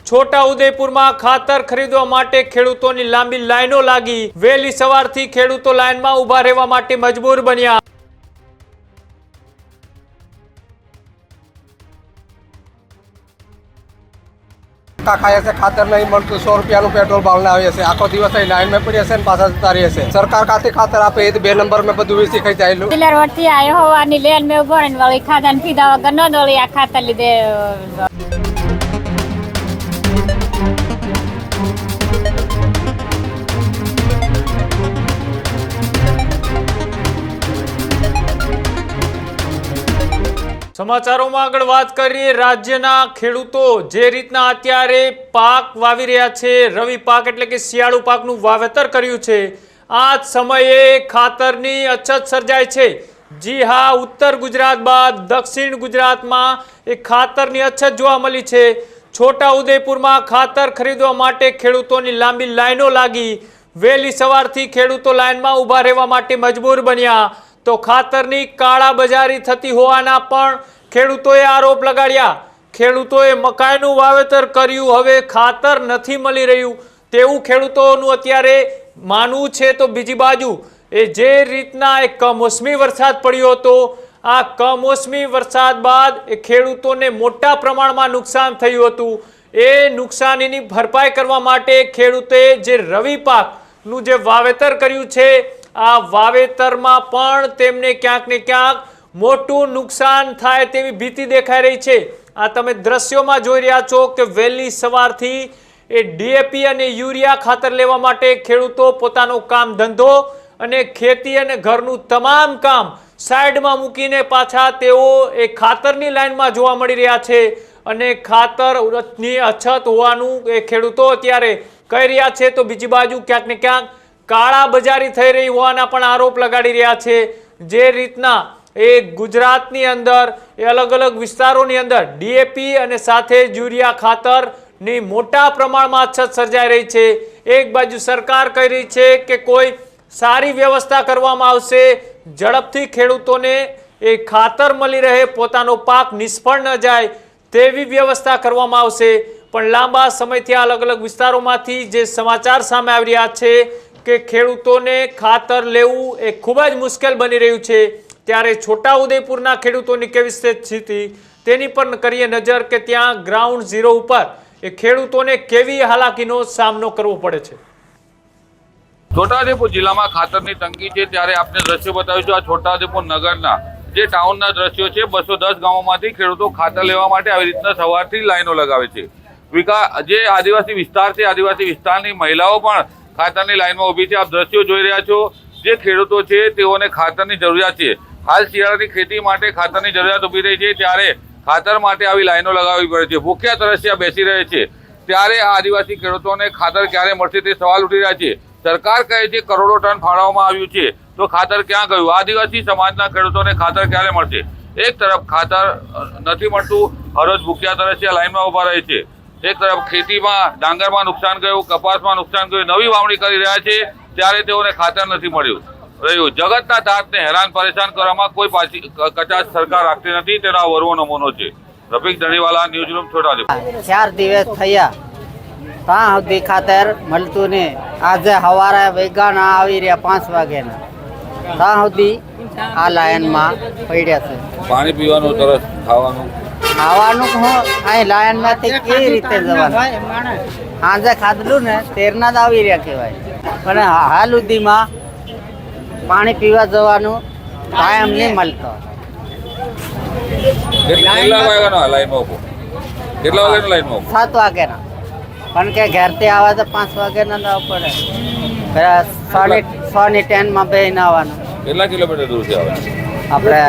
છોટાઉદેપુરમાં ખાતર ખરીદવા માટે ખેડૂતોની લાંબી લાઈનો લાગી। વહેલી સવારથી ખેડૂતો લાઈનમાં ઊભા રહેવા માટે મજબૂર બન્યા। ખાય છે ખાતર નહીં મળતું, 100 રૂપિયાનું પેટ્રોલ ભાવ ના આવે છે, આખો દિવસ અહીં લાઈન માં પડી હશે ને પાછા જતા રહે છે। સરકાર કાથી ખાતર આપે એ 2 નંબર માં બધું વેચી ખાઈ જાયેલું। ડીલર વળતી આયો હોવાની લેન મે ઉભો રહીને વળી ખાધા ને પીધા વગર ન દોડી આ ખાતર લીધે। સમાચારોમાં આગળ વાત કરીએ। રાજ્યના ખેડૂતો જે રીતના અત્યારે પાક વાવી રહ્યા છે, રવિ પાક એટલે કે શિયાળુ પાકનું વાવેતર કર્યું છે, આ જ સમયે ખાતરની અછત સર્જાય છે। જી હા, ઉત્તર ગુજરાત બાદ દક્ષિણ ગુજરાતમાં એ ખાતરની અછત જોવા મળી છે। છોટાઉદેપુરમાં ખાતર ખરીદવા માટે ખેડૂતોની લાંબી લાઈનો લાગી। વહેલી સવારથી ખેડૂતો લાઈનમાં ઊભા રહેવા માટે મજબૂર બન્યા। તો ખાતરની કાળાબજારી થતી હોવાના પણ ખેડૂતોએ આરોપ લગાડ્યા। ખેડૂતોએ મકાઈનું વાવેતર કર્યું, હવે ખાતર નથી મળી રહ્યું તેવું ખેડૂતોનું અત્યારે માનવું છે। તો બીજી બાજુ એ જે રીતના એક કમોસમી વરસાદ પડ્યો હતો, આ કમોસમી વરસાદ બાદ એ ખેડૂતોને મોટા પ્રમાણમાં નુકસાન થયું હતું। એ નુકસાનીની ભરપાઈ કરવા માટે ખેડૂતોએ જે રવિ પાકનું જે વાવેતર કર્યું છે, આ વાવેતરમાં પણ તેમને ક્યાંક ને ક્યાંક મોટું નુકસાન થાય તેવી ભીતિ દેખાઈ રહી છે। આ તમે દ્રશ્યોમાં જોઈ રહ્યા છો કે વહેલી સવારથી એ ડીએપી અને યુરિયા ખાતર લેવા માટે ખેડૂતો પોતાનો કામ ધંધો અને ખેતી અને ઘરનું તમામ કામ સાઈડમાં મૂકીને પાછા તેઓ એ ખાતરની લાઈનમાં જોવા મળી રહ્યા છે। અને ખાતરની અછત હોવાનું એ ખેડૂતો અત્યારે કહી રહ્યા છે। તો બીજી બાજુ ક્યાંક ને ક્યાંક કાળાબજારી થઈ રહી હોવાના પણ આરોપ લગાડી રહ્યા છે। જે રીતના એ ગુજરાતની અંદર એ અલગ અલગ વિસ્તારોની અંદર ડીએપી અને સાથે યુરિયા ખાતરની મોટા પ્રમાણમાં અછત સર્જાઈ રહી છે। એક બાજુ સરકાર કહી રહી છે કે કોઈ સારી વ્યવસ્થા કરવામાં આવશે, ઝડપથી ખેડૂતોને એ ખાતર મળી રહે, પોતાનો પાક નિષ્ફળ ન જાય તેવી વ્યવસ્થા કરવામાં આવશે। પણ લાંબા સમયથી અલગ અલગ વિસ્તારોમાંથી જે સમાચાર સામે આવી રહ્યા છે કે ખેડૂતોને ખાતર લેવું એ ખૂબ જ મુશ્કેલ બની રહ્યું છે। ત્યારે છોટાઉદેપુરના ખેડૂતોની કેવી સ્થિતિ તેની પર કરીએ નજર કે ત્યાં ગ્રાઉન્ડ ઝીરો ઉપર એ ખેડૂતોને કેવી હાલાકીનો સામનો કરવો પડે છે। છોટાઉદેપુર જિલ્લામાં ખાતરની તંગી છે, ત્યારે આપને દ્રશ્યો બતાવીશું। આ છોટાઉદેપુર નગરના જે ટાઉનના દ્રશ્યો છે। 210 ગામોમાંથી ખેડૂતો ખાતર લેવા માટે આવી રીતના સવારથી લાઈનો લગાવે છે। જે આદિવાસી વિસ્તાર છે, આદિવાસી વિસ્તારની મહિલાઓ પણ ખાતરની લાઈનમાં ઊભી છે। આપ દ્રશ્યો જોઈ રહ્યા છો। જે ખેડૂતો છે તેઓને ખાતરની જરૂરિયાત છે। હાલ શિયાળાની ખેતી માટે ખાતરની જરૂરિયાત ઊભી રહી છે, ત્યારે ખાતર માટે આવી લાઈનો લગાવવી પડે છે। ભૂખ્યા તરસ્યા બેસી રહે છે, ત્યારે આ આદિવાસી ખેડૂતોને ખાતર ક્યારે મળશે તે સવાલ ઉઠી રહ્યા છે। સરકાર કહે છે કરોડો ટન ફાળવવામાં આવ્યું છે, તો ખાતર ક્યાં ગયું? આદિવાસી સમાજના ખેડૂતોને ખાતર ક્યારે મળશે? એક તરફ ખાતર નથી મળતું, હરરોજ ભૂખ્યા તરસ્યા લાઈનમાં ઊભા રહે છે। એક તરફ ખેતીમાં ડાંગરમાં નુકસાન ગયું, કપાસમાં નુકસાન ગયું, નવી વાવણી કરી રહ્યા છે, ત્યારે તેઓને ખાતર નથી મળ્યું રહ્યું। જગતના તાતને હેરાન પરેશાન કરવામાં કોઈ પાછી કચાશ સરકાર રાખતી નથી, તેનો આ વરવો નમૂનો છે। Rafiq Dhaniwala, news room, Chhota Udaipur. 4 દિવસ થયા ત્યાં સુધી ખાતર મળતું નહીં। આજે સવારે વેગાના આવી રહ્યા 5 વાગ્યાના, ત્યાં સુધી આ લાઈનમાં પડ્યા છે। પાણી પીવાનું, તરસ ખાવાનું હું અહીં લાઈનમાંથી કેવી રીતે જવાનું? સાંજે ખાધલું ને તેરના જ આવી રહ્યા કહેવાય, પણ હાલ સુધીમાં પાણી પીવા જવાનું ટાઈમ નહીં મળતો। કેટલા વાગ્યાનો લાઈનમાં ઉભો? કેટલા વાગ્યાનો લાઈનમાં ઉભો? 7 વાગ્યાના, પણ કે ઘરથી આવે તો 5 વાગ્યાના જવું પડે। 100ની ટ્રેનમાં બેસીને આવવાનું। કેટલા કિલોમીટર દૂરથી આવે? આપણે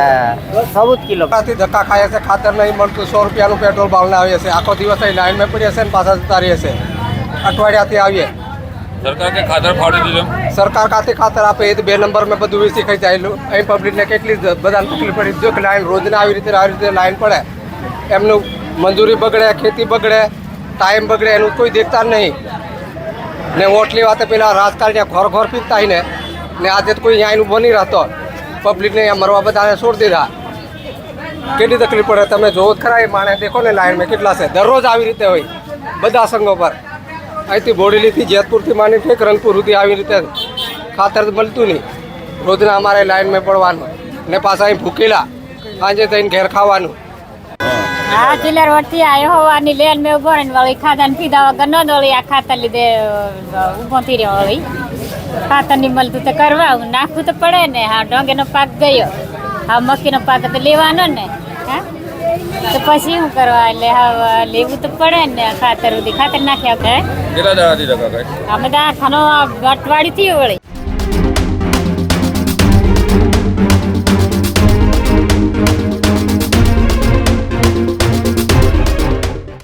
14 કિલોમીટર ધક્કા ખાય છે। ખાતર નહીં મળતું, 100 રૂપિયાનું પેટ્રોલ ભાવ ના આવે છે, આખો દિવસ અહીં લાઈન માં પડી હશે ને પાછા જતા રહે છે। અઠવાડિયાથી આવીએ। સરકાર કે ખાતર ફાડી દીધું? સરકાર કાથી ખાતર આપે એ 2 નંબર માં બધું વેચી ખાઈ જાયેલું। અહીં પબ્લિકને કેટલી બધાને તકલીફ પડી, જો કે લાઈન રોજના આવી રીતે લાઈન પડે, એમનું મંજૂરી બગડે, ખેતી બગડે, ટાઈમ બગડે, એનું કોઈ દેખતા નહીં ને। ઓટલી વાતે પેલા રાજકારણીયા ઘર પીતા ને આજે કોઈ અહીંનું બની રહેતો, પબ્લિકને અહીંયા મરવા બધાને છોડી દીધા। કેટલી તકલીફ પડે તમે જોવો જ ખરા। એ માણસ દેખો ને લાઈનમાં કેટલા છે, દરરોજ આવી રીતે હોય। બધા સંઘો પર અહીંથી બોડેલીથી જેતપુરથી માંડી ઠેક રંગપુર સુધી આવી રીતે ખાતર મળતું નહીં. રોજના અમારે લાઈનમાં પડવાનું ને પાછા અહીં ભૂકેલા સાંજે થઈને ઘેર ખાવાનું. હા ચિલ્લર વળતી આવ્યો હોવાની લેન મેં ઉભો રહીને વળી ખાધા ને પીધા વગર ન દોડી આ ખાતર લીધે ઊભો થઈ રહ્યો વળી ખાતર નહીં મળતું તો કરવા નાખવું તો પડે ને. હા ડોંગેનો પાક ગયો, હા મક્કીનો પાક તો લેવાનો ને. હા તો પછી શું કરવા, એટલે હવે લેવું તો પડે ને. ખાતર નાખ્યા વગર કેટલા દાડાથી લગા અમે તો આખાનો અઠવાડિયું થયું વળી.